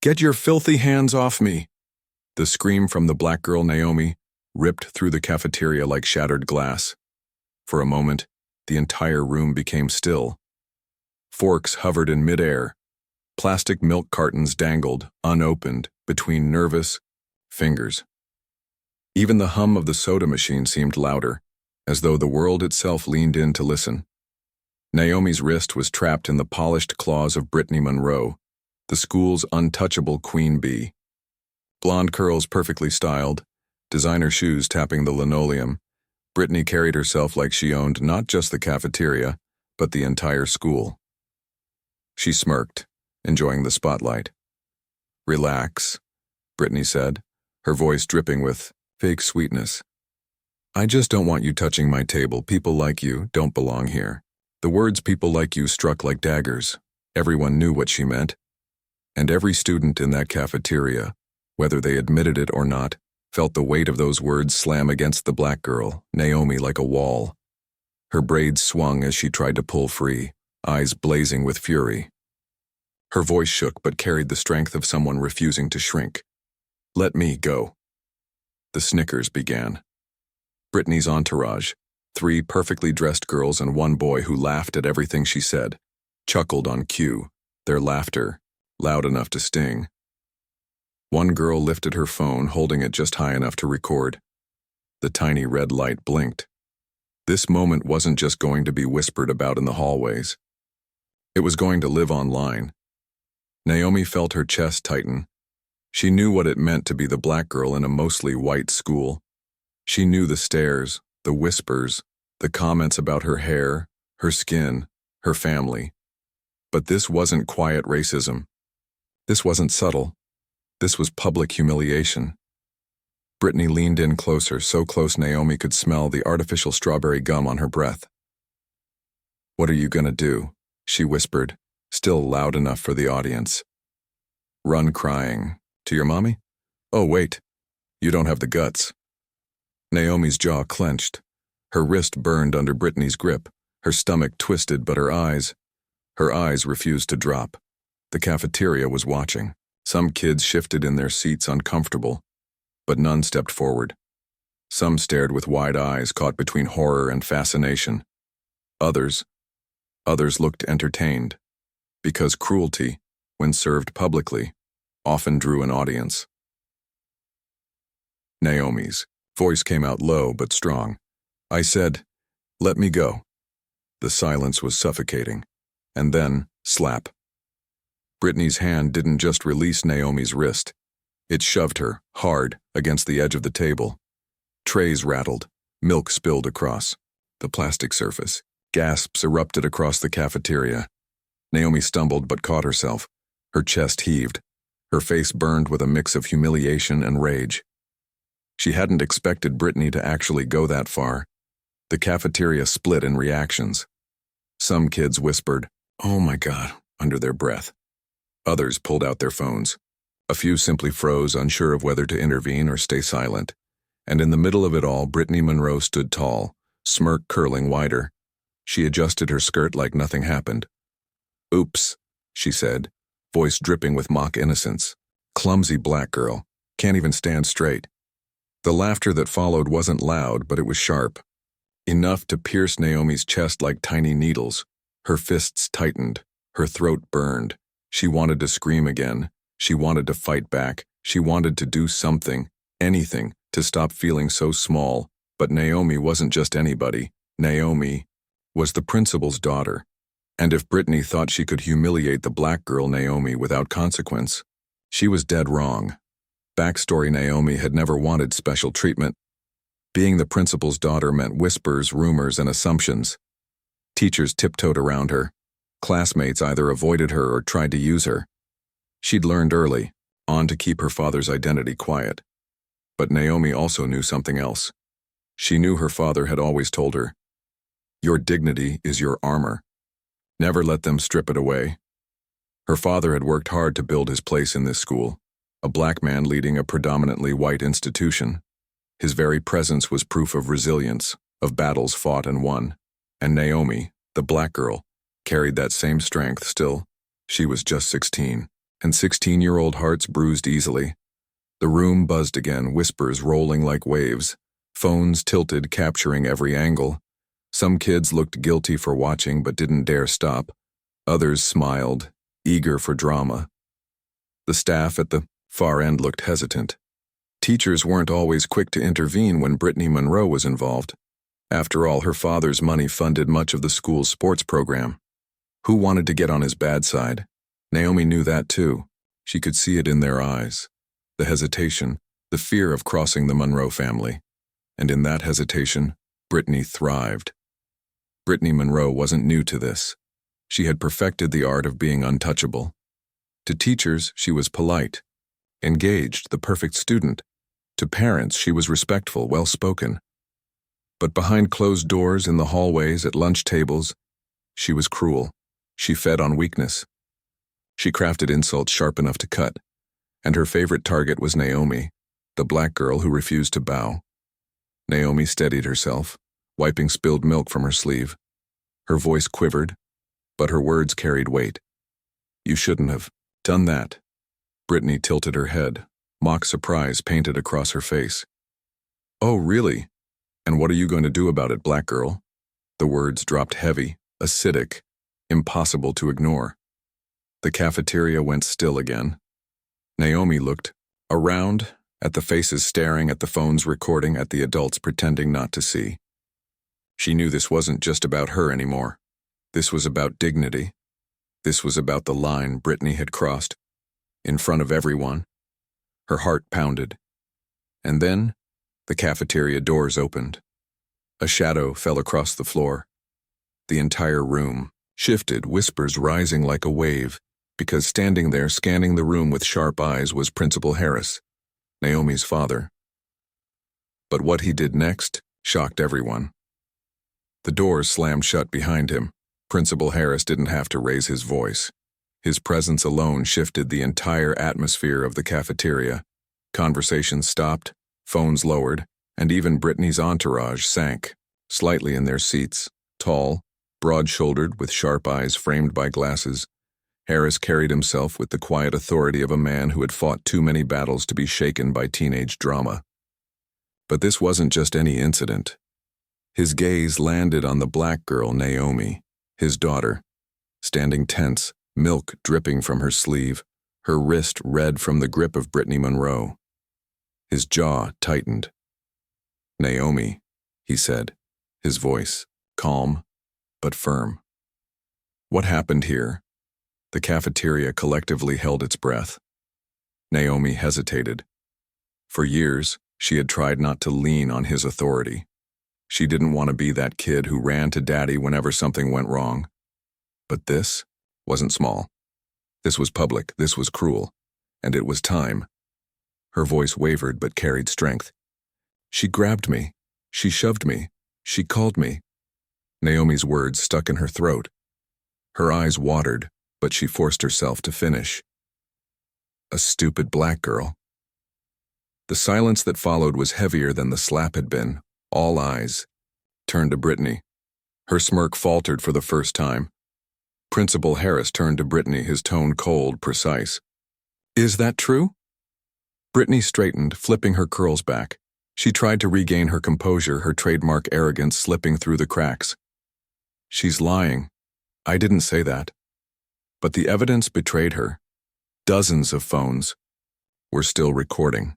Get your filthy hands off me! The scream from the black girl Naomi ripped through the cafeteria like shattered glass. For a moment, the entire room became still. Forks hovered in midair. Plastic milk cartons dangled, unopened, between nervous fingers. Even the hum of the soda machine seemed louder, as though the world itself leaned in to listen. Naomi's wrist was trapped in the polished claws of Brittany Monroe, the school's untouchable queen bee. Blonde curls perfectly styled, designer shoes tapping the linoleum, Brittany carried herself like she owned not just the cafeteria, but the entire school. She smirked, enjoying the spotlight. "Relax," Brittany said, her voice dripping with fake sweetness. "I just don't want you touching my table. People like you don't belong here." The words "people like you" struck like daggers. Everyone knew what she meant. And every student in that cafeteria, whether they admitted it or not, felt the weight of those words slam against the black girl, Naomi, like a wall. Her braids swung as she tried to pull free, eyes blazing with fury. Her voice shook but carried the strength of someone refusing to shrink. "Let me go." The snickers began. Brittany's entourage, 3 perfectly dressed girls and 1 boy who laughed at everything she said, chuckled on cue, their laughter loud enough to sting. One girl lifted her phone, holding it just high enough to record. The tiny red light blinked. This moment wasn't just going to be whispered about in the hallways. It was going to live online. Naomi felt her chest tighten. She knew what it meant to be the black girl in a mostly white school. She knew the stares, the whispers, the comments about her hair, her skin, her family. But this wasn't quiet racism. This wasn't subtle. This was public humiliation. Brittany leaned in closer, so close Naomi could smell the artificial strawberry gum on her breath. "What are you gonna do?" she whispered, still loud enough for the audience. "Run crying. To your mommy? Oh, wait. You don't have the guts." Naomi's jaw clenched. Her wrist burned under Brittany's grip, her stomach twisted, but her eyes refused to drop. The cafeteria was watching. Some kids shifted in their seats uncomfortable, but none stepped forward. Some stared with wide eyes caught between horror and fascination. Others looked entertained, because cruelty, when served publicly, often drew an audience. Naomi's voice came out low but strong. "I said, let me go." The silence was suffocating. And then, slap. Brittany's hand didn't just release Naomi's wrist. It shoved her, hard, against the edge of the table. Trays rattled, milk spilled across the plastic surface. Gasps erupted across the cafeteria. Naomi stumbled but caught herself. Her chest heaved. Her face burned with a mix of humiliation and rage. She hadn't expected Brittany to actually go that far. The cafeteria split in reactions. Some kids whispered, "Oh my God," under their breath. Others pulled out their phones. A few simply froze, unsure of whether to intervene or stay silent. And in the middle of it all, Brittany Monroe stood tall, smirk curling wider. She adjusted her skirt like nothing happened. "Oops," she said, voice dripping with mock innocence. "Clumsy black girl. Can't even stand straight." The laughter that followed wasn't loud, but it was sharp. Enough to pierce Naomi's chest like tiny needles. Her fists tightened. Her throat burned. She wanted to scream again. She wanted to fight back. She wanted to do something, anything, to stop feeling so small. But Naomi wasn't just anybody. Naomi was the principal's daughter. And if Brittany thought she could humiliate the black girl Naomi without consequence, she was dead wrong. Backstory: Naomi had never wanted special treatment. Being the principal's daughter meant whispers, rumors, and assumptions. Teachers tiptoed around her. Classmates either avoided her or tried to use her. She'd learned early on to keep her father's identity quiet. But Naomi also knew something else. She knew her father had always told her, "Your dignity is your armor. Never let them strip it away." Her father had worked hard to build his place in this school, a black man leading a predominantly white institution. His very presence was proof of resilience, of battles fought and won. And Naomi, the black girl, carried that same strength still. She was just 16. and 16-year-old hearts bruised easily. The room buzzed again, whispers rolling like waves, phones tilted, capturing every angle. Some kids looked guilty for watching but didn't dare stop. Others smiled, eager for drama. The staff at the far end looked hesitant. Teachers weren't always quick to intervene when Brittany Monroe was involved. After all, her father's money funded much of the school's sports program. Who wanted to get on his bad side? Naomi knew that too. She could see it in their eyes. The hesitation, the fear of crossing the Monroe family. And in that hesitation, Brittany thrived. Brittany Monroe wasn't new to this. She had perfected the art of being untouchable. To teachers, she was polite, engaged, the perfect student. To parents, she was respectful, well-spoken. But behind closed doors, in the hallways, at lunch tables, she was cruel. She fed on weakness. She crafted insults sharp enough to cut, and her favorite target was Naomi, the black girl who refused to bow. Naomi steadied herself, wiping spilled milk from her sleeve. Her voice quivered, but her words carried weight. "You shouldn't have done that." Brittany tilted her head, mock surprise painted across her face. "Oh, really? And what are you going to do about it, black girl?" The words dropped heavy, acidic, impossible to ignore. The cafeteria went still again. Naomi looked around, at the faces staring, at the phones recording, at the adults pretending not to see. She knew this wasn't just about her anymore. This was about dignity. This was about the line Brittany had crossed. In front of everyone. Her heart pounded. And then, the cafeteria doors opened. A shadow fell across the floor. The entire room shifted, whispers rising like a wave, because standing there, scanning the room with sharp eyes, was Principal Harris, Naomi's father. But what he did next shocked everyone. The doors slammed shut behind him. Principal Harris didn't have to raise his voice. His presence alone shifted the entire atmosphere of the cafeteria. Conversations stopped, phones lowered, and even Brittany's entourage sank, slightly in their seats. Tall, broad-shouldered, with sharp eyes framed by glasses, Harris carried himself with the quiet authority of a man who had fought too many battles to be shaken by teenage drama. But this wasn't just any incident. His gaze landed on the black girl, Naomi, his daughter, standing tense, milk dripping from her sleeve, her wrist red from the grip of Brittany Monroe. His jaw tightened. "Naomi," he said, his voice calm but firm. What happened here? The cafeteria collectively held its breath. Naomi hesitated. For years, she had tried not to lean on his authority. She didn't want to be that kid who ran to daddy whenever something went wrong. But this wasn't small. This was public, this was cruel, and it was time. Her voice wavered but carried strength. "She grabbed me. She shoved me. She called me." Naomi's words stuck in her throat. Her eyes watered, but she forced herself to finish. "A stupid black girl." The silence that followed was heavier than the slap had been. All eyes turned to Brittany. Her smirk faltered for the first time. Principal Harris turned to Brittany, his tone cold, precise. "Is that true?" Brittany straightened, flipping her curls back. She tried to regain her composure, her trademark arrogance slipping through the cracks. "She's lying. I didn't say that." But the evidence betrayed her. Dozens of phones were still recording.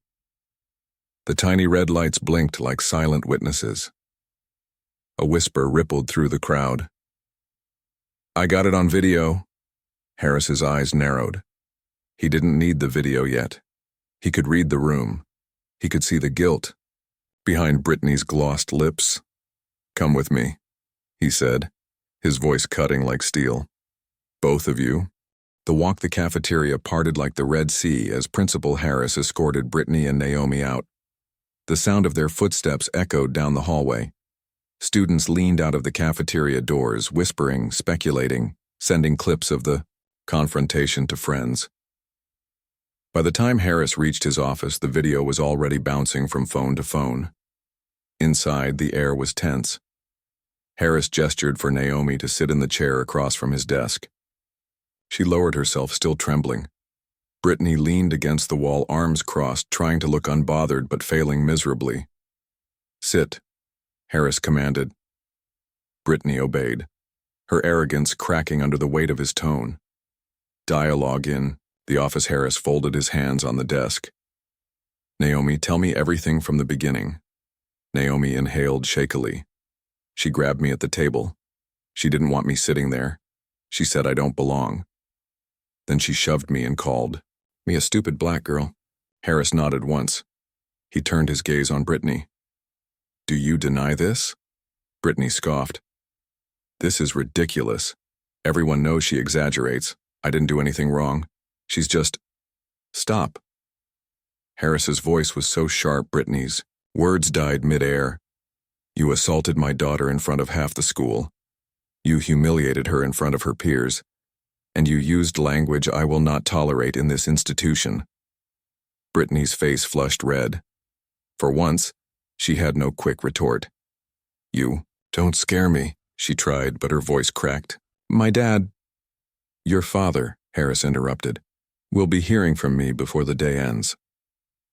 The tiny red lights blinked like silent witnesses. A whisper rippled through the crowd. "I got it on video." Harris's eyes narrowed. He didn't need the video yet. He could read the room. He could see the guilt behind Brittany's glossed lips. "Come with me," he said, his voice cutting like steel. "Both of you." The cafeteria parted like the Red Sea as Principal Harris escorted Brittany and Naomi out. The sound of their footsteps echoed down the hallway. Students leaned out of the cafeteria doors, whispering, speculating, sending clips of the confrontation to friends. By the time Harris reached his office, the video was already bouncing from phone to phone. Inside, the air was tense. Harris gestured for Naomi to sit in the chair across from his desk. She lowered herself, still trembling. Brittany leaned against the wall, arms crossed, trying to look unbothered but failing miserably. "Sit," Harris commanded. Brittany obeyed, her arrogance cracking under the weight of his tone. Dialogue in the office. Harris folded his hands on the desk. "Naomi, tell me everything from the beginning." Naomi inhaled shakily. "She grabbed me at the table. She didn't want me sitting there. She said I don't belong. Then she shoved me and called me a stupid black girl." Harris nodded once. He turned his gaze on Brittany. "Do you deny this?" Brittany scoffed. "This is ridiculous. Everyone knows she exaggerates. I didn't do anything wrong. She's just—" "Stop." Harris's voice was so sharp Brittany's words died mid-air. "You assaulted my daughter in front of half the school. You humiliated her in front of her peers. And you used language I will not tolerate in this institution." Brittany's face flushed red. For once, she had no quick retort. "You don't scare me," she tried, but her voice cracked. "My dad—" "Your father," Harris interrupted, "will be hearing from me before the day ends."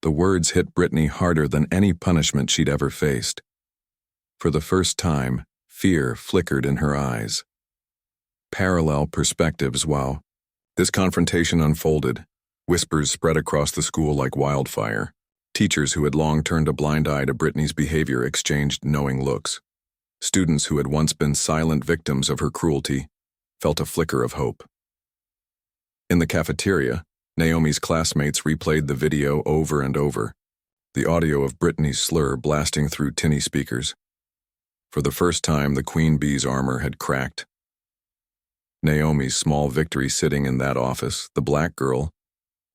The words hit Brittany harder than any punishment she'd ever faced. For the first time, fear flickered in her eyes. Parallel perspectives. While this confrontation unfolded, whispers spread across the school like wildfire. Teachers who had long turned a blind eye to Brittany's behavior exchanged knowing looks. Students who had once been silent victims of her cruelty felt a flicker of hope. In the cafeteria, Naomi's classmates replayed the video over and over, the audio of Brittany's slur blasting through tinny speakers. For the first time, the queen bee's armor had cracked. Naomi's small victory sitting in that office, the black girl,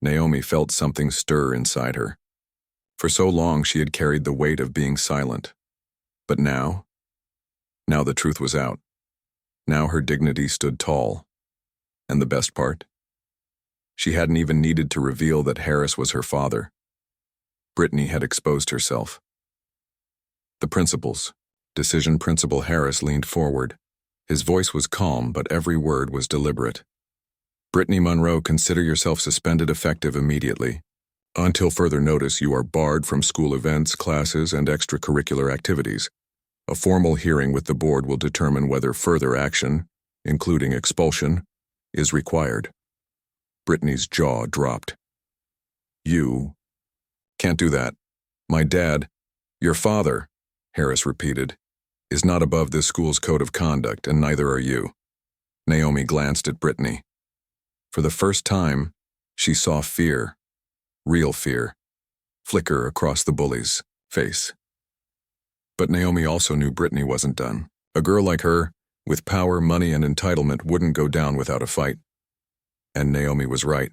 Naomi felt something stir inside her. For so long she had carried the weight of being silent. But now the truth was out. Now her dignity stood tall. And the best part? She hadn't even needed to reveal that Harris was her father. Brittany had exposed herself. "The principals." Decision Principal Harris leaned forward. His voice was calm, but every word was deliberate. "Brittany Monroe, consider yourself suspended effective immediately. Until further notice, you are barred from school events, classes, and extracurricular activities. A formal hearing with the board will determine whether further action, including expulsion, is required." Brittany's jaw dropped. "You can't do that. My dad, your father," Harris repeated, "is not above this school's code of conduct, and neither are you." Naomi glanced at Brittany. For the first time, she saw fear, real fear, flicker across the bully's face. But Naomi also knew Brittany wasn't done. A girl like her, with power, money, and entitlement, wouldn't go down without a fight. And Naomi was right,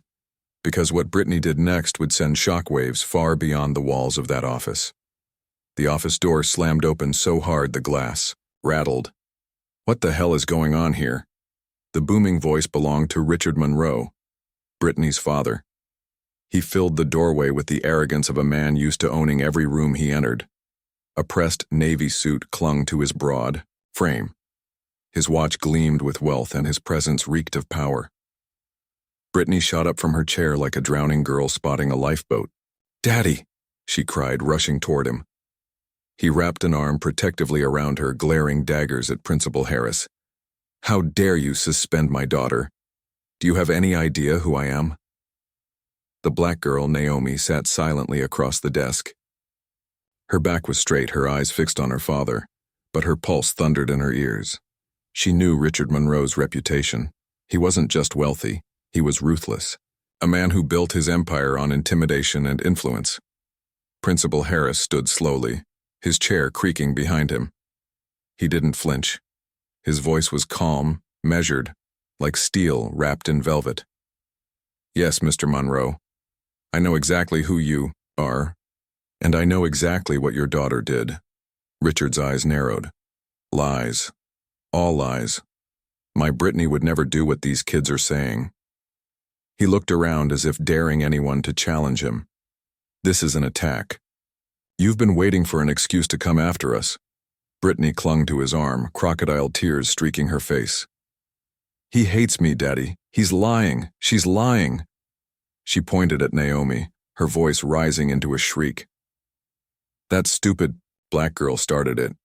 because what Brittany did next would send shockwaves far beyond the walls of that office. The office door slammed open so hard the glass rattled. "What the hell is going on here?" The booming voice belonged to Richard Monroe, Brittany's father. He filled the doorway with the arrogance of a man used to owning every room he entered. A pressed navy suit clung to his broad frame. His watch gleamed with wealth, and his presence reeked of power. Brittany shot up from her chair like a drowning girl spotting a lifeboat. "Daddy!" she cried, rushing toward him. He wrapped an arm protectively around her, glaring daggers at Principal Harris. "How dare you suspend my daughter? Do you have any idea who I am?" The black girl, Naomi, sat silently across the desk. Her back was straight, her eyes fixed on her father, but her pulse thundered in her ears. She knew Richard Monroe's reputation. He wasn't just wealthy, he was ruthless. A man who built his empire on intimidation and influence. Principal Harris stood slowly, his chair creaking behind him. He didn't flinch. His voice was calm, measured, like steel wrapped in velvet. "Yes, Mr. Monroe. I know exactly who you are, and I know exactly what your daughter did." Richard's eyes narrowed. "Lies. All lies. My Brittany would never do what these kids are saying." He looked around as if daring anyone to challenge him. "This is an attack. You've been waiting for an excuse to come after us." Brittany clung to his arm, crocodile tears streaking her face. "He hates me, Daddy. He's lying. She's lying." She pointed at Naomi, her voice rising into a shriek. "That stupid," black girl started it.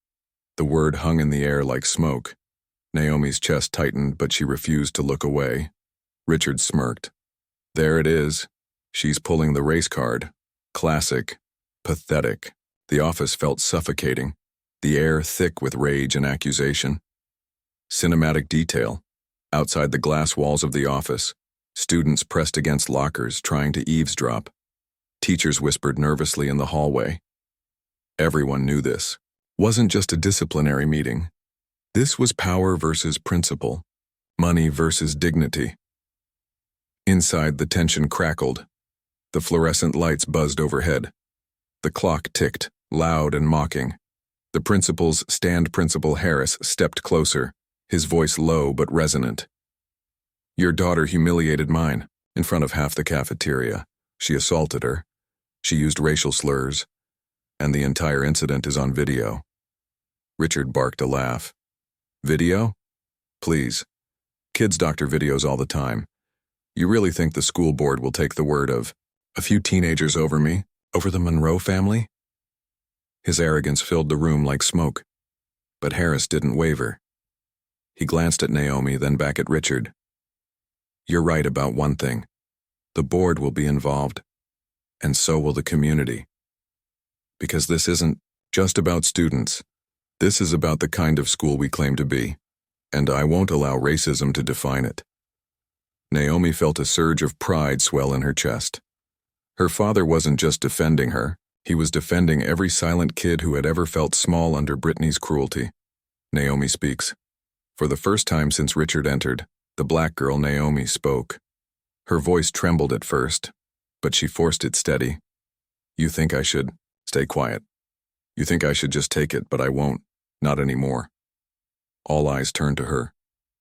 The word hung in the air like smoke. Naomi's chest tightened, but she refused to look away. Richard smirked. "There it is. She's pulling the race card. Classic. Pathetic." The office felt suffocating, the air thick with rage and accusation. Cinematic detail. Outside the glass walls of the office, students pressed against lockers trying to eavesdrop. Teachers whispered nervously in the hallway. Everyone knew this. Wasn't just a disciplinary meeting. This was power versus principle, money versus dignity. Inside, the tension crackled. The fluorescent lights buzzed overhead. The clock ticked, loud and mocking. The principal's Principal Harris stepped closer, his voice low but resonant. "Your daughter humiliated mine, in front of half the cafeteria. She assaulted her. She used racial slurs. And the entire incident is on video." Richard barked a laugh. "Video? Please. Kids doctor videos all the time. You really think the school board will take the word of a few teenagers over me, over the Monroe family?" His arrogance filled the room like smoke. But Harris didn't waver. He glanced at Naomi, then back at Richard. "You're right about one thing. The board will be involved, and so will the community. Because this isn't just about students. This is about the kind of school we claim to be, and I won't allow racism to define it." Naomi felt a surge of pride swell in her chest. Her father wasn't just defending her, he was defending every silent kid who had ever felt small under Brittany's cruelty. Naomi speaks. For the first time since Richard entered, the black girl Naomi spoke. Her voice trembled at first, but she forced it steady. "You think I should stay quiet. You think I should just take it, but I won't. Not anymore." All eyes turned to her.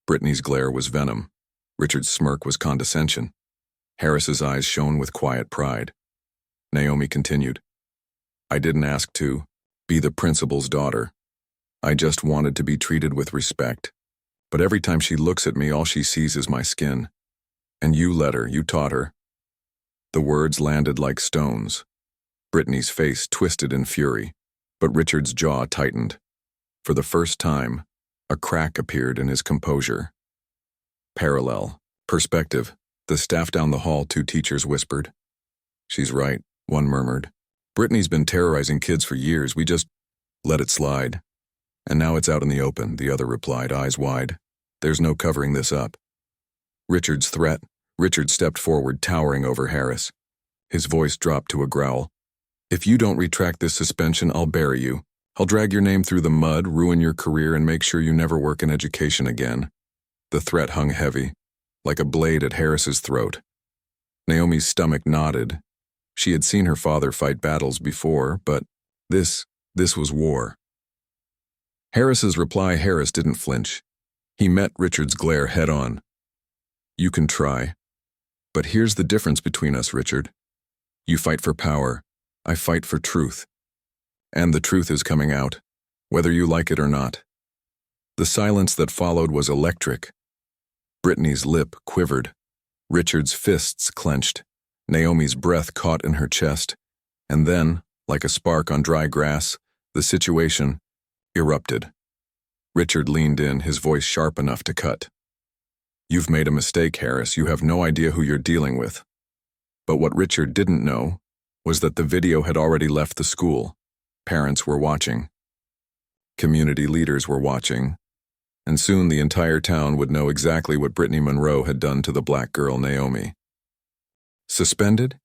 Brittany's glare was venom. Richard's smirk was condescension. Harris's eyes shone with quiet pride. Naomi continued. "I didn't ask to be the principal's daughter. I just wanted to be treated with respect. But every time she looks at me, all she sees is my skin. And you let her, you taught her." The words landed like stones. Brittany's face twisted in fury, but Richard's jaw tightened. For the first time, a crack appeared in his composure. "Parallel. Perspective." The staff down the hall, two teachers whispered. "She's right," one murmured. "Brittany's been terrorizing kids for years. We just let it slide. And now it's out in the open," the other replied, eyes wide. "There's no covering this up." Richard's threat. Richard stepped forward, towering over Harris. His voice dropped to a growl. "If you don't retract this suspension, I'll bury you. I'll drag your name through the mud, ruin your career, and make sure you never work in education again." The threat hung heavy, like a blade at Harris's throat. Naomi's stomach knotted. She had seen her father fight battles before, but this was war. Harris's reply. Harris didn't flinch. He met Richard's glare head-on. "You can try. But here's the difference between us, Richard. You fight for power. I fight for truth. And the truth is coming out, whether you like it or not." The silence that followed was electric. Brittany's lip quivered. Richard's fists clenched. Naomi's breath caught in her chest. And then, like a spark on dry grass, the situation erupted. Richard leaned in, his voice sharp enough to cut. "You've made a mistake, Harris. You have no idea who you're dealing with." But what Richard didn't know was that the video had already left the school. Parents were watching. Community leaders were watching. And soon the entire town would know exactly what Brittany Monroe had done to the black girl Naomi. "Suspended?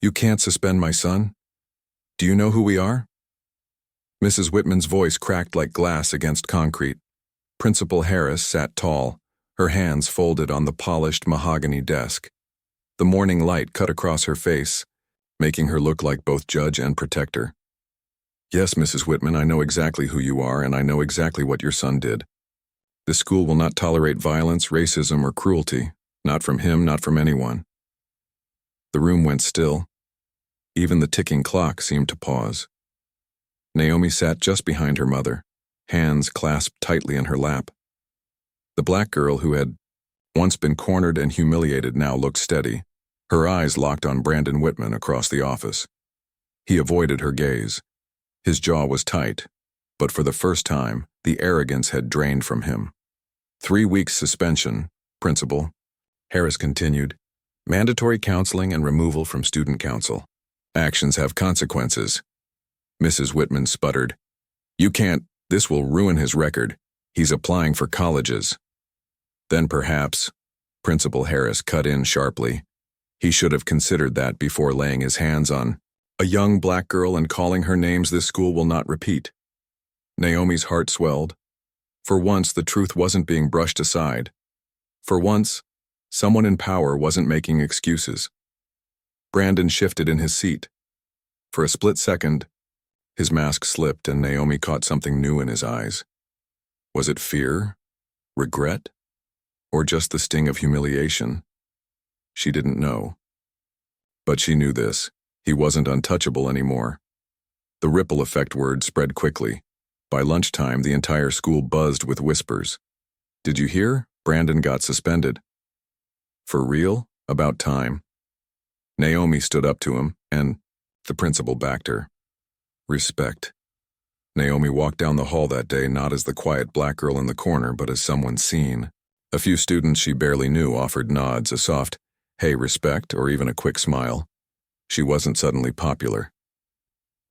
You can't suspend my son? Do you know who we are?" Mrs. Whitman's voice cracked like glass against concrete. Principal Harris sat tall, her hands folded on the polished mahogany desk. The morning light cut across her face, making her look like both judge and protector. "Yes, Mrs. Whitman, I know exactly who you are, and I know exactly what your son did. The school will not tolerate violence, racism, or cruelty. Not from him, not from anyone." The room went still. Even the ticking clock seemed to pause. Naomi sat just behind her mother, hands clasped tightly in her lap. The black girl who had once been cornered and humiliated now looked steady, Her eyes locked on Brandon Whitman across the office. He avoided her gaze. His jaw was tight, but for the first time, the arrogance had drained from him. 3 weeks suspension, Principal. Harris continued. Mandatory counseling and removal from student council. Actions have consequences. Mrs. Whitman sputtered. You can't, this will ruin his record. He's applying for colleges. Then perhaps, Principal Harris cut in sharply. He should have considered that before laying his hands on a young black girl and calling her names this school will not repeat. Naomi's heart swelled. For once, the truth wasn't being brushed aside. For once, someone in power wasn't making excuses. Brandon shifted in his seat. For a split second, his mask slipped and Naomi caught something new in his eyes. Was it fear? Regret? Or just the sting of humiliation? She didn't know. But she knew this. He wasn't untouchable anymore. The ripple effect word spread quickly. By lunchtime, the entire school buzzed with whispers. Did you hear? Brandon got suspended. For real? About time. Naomi stood up to him, and the principal backed her. Respect. Naomi walked down the hall that day not as the quiet black girl in the corner, but as someone seen. A few students she barely knew offered nods, a soft, hey, respect, or even a quick smile. She wasn't suddenly popular.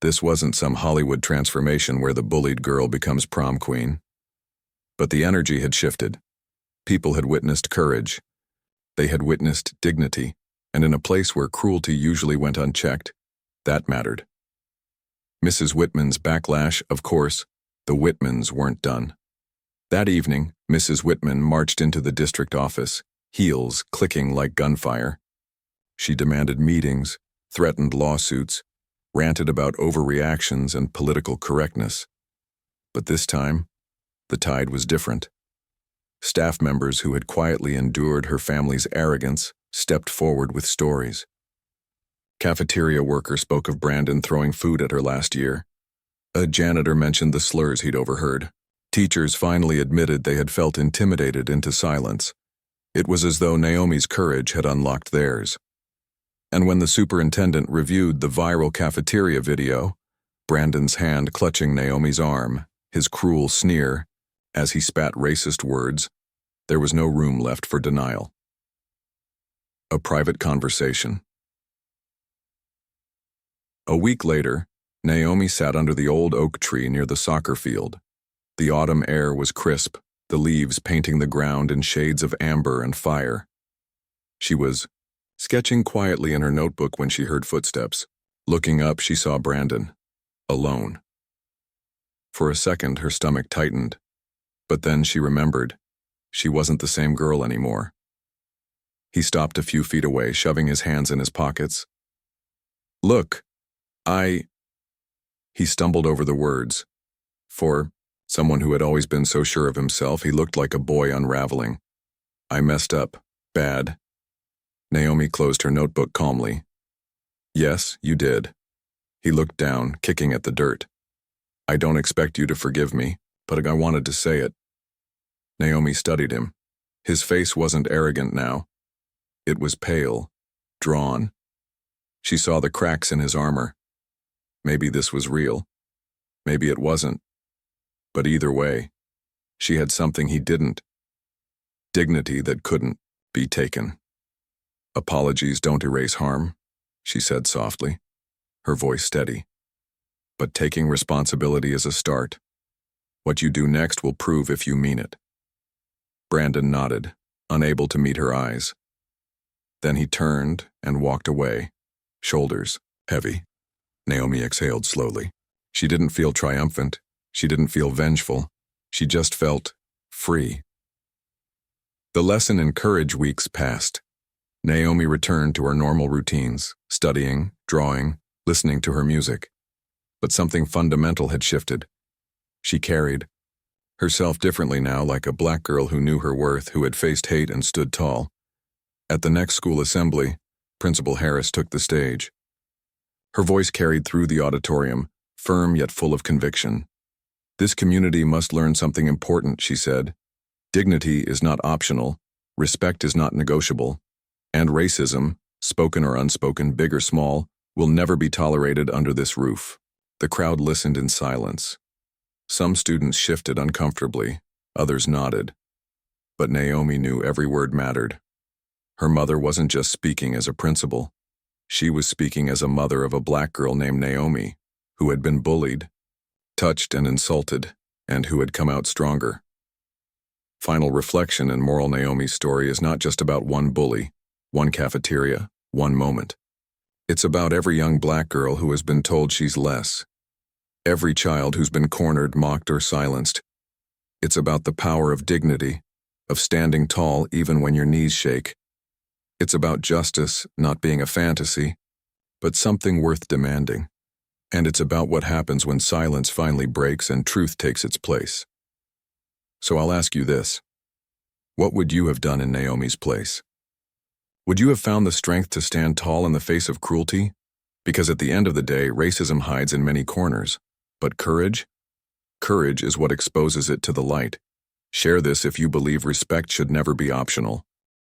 This wasn't some Hollywood transformation where the bullied girl becomes prom queen. But the energy had shifted. People had witnessed courage. They had witnessed dignity, and in a place where cruelty usually went unchecked, that mattered. Mrs. Whitman's backlash, of course, the Whitmans weren't done. That evening, Mrs. Whitman marched into the district office, heels clicking like gunfire. She demanded meetings, threatened lawsuits, ranted about overreactions and political correctness. But this time, the tide was different. Staff members who had quietly endured her family's arrogance stepped forward with stories. Cafeteria worker spoke of Brandon throwing food at her last year. A janitor mentioned the slurs he'd overheard. Teachers finally admitted they had felt intimidated into silence. It was as though Naomi's courage had unlocked theirs. And when the superintendent reviewed the viral cafeteria video, Brandon's hand clutching Naomi's arm, his cruel sneer, as he spat racist words, there was no room left for denial. A private conversation. A week later, Naomi sat under the old oak tree near the soccer field. The autumn air was crisp, the leaves painting the ground in shades of amber and fire. She was sketching quietly in her notebook when she heard footsteps. Looking up, she saw Brandon, alone. For a second, her stomach tightened, but then she remembered. She wasn't the same girl anymore. He stopped a few feet away, shoving his hands in his pockets. Look, He stumbled over the words. For someone who had always been so sure of himself, he looked like a boy unraveling. I messed up. Bad. Naomi closed her notebook calmly. Yes, you did. He looked down, kicking at the dirt. I don't expect you to forgive me, but I wanted to say it. Naomi studied him. His face wasn't arrogant now. It was pale, drawn. She saw the cracks in his armor. Maybe this was real. Maybe it wasn't. But either way, she had something he didn't. Dignity that couldn't be taken. Apologies don't erase harm, she said softly, her voice steady. But taking responsibility is a start. What you do next will prove if you mean it. Brandon nodded, unable to meet her eyes. Then he turned and walked away, shoulders heavy. Naomi exhaled slowly. She didn't feel triumphant. She didn't feel vengeful. She just felt free. The lesson in courage weeks passed. Naomi returned to her normal routines, studying, drawing, listening to her music. But something fundamental had shifted. She carried herself differently now, like a black girl who knew her worth, who had faced hate and stood tall. At the next school assembly, Principal Harris took the stage. Her voice carried through the auditorium, firm yet full of conviction. This community must learn something important, she said. Dignity is not optional, respect is not negotiable, and racism, spoken or unspoken, big or small, will never be tolerated under this roof. The crowd listened in silence. Some students shifted uncomfortably, others nodded. But Naomi knew every word mattered. Her mother wasn't just speaking as a principal. She was speaking as a mother of a black girl named Naomi, who had been bullied, touched and insulted, and who had come out stronger. Final reflection and moral: Naomi's story is not just about one bully, one cafeteria, one moment. It's about every young black girl who has been told she's less. Every child who's been cornered, mocked, or silenced. It's about the power of dignity, of standing tall even when your knees shake. It's about justice not being a fantasy, but something worth demanding. And it's about what happens when silence finally breaks and truth takes its place. So I'll ask you this. What would you have done in Naomi's place? Would you have found the strength to stand tall in the face of cruelty? Because at the end of the day, racism hides in many corners. But courage? Courage is what exposes it to the light. Share this if you believe respect should never be optional.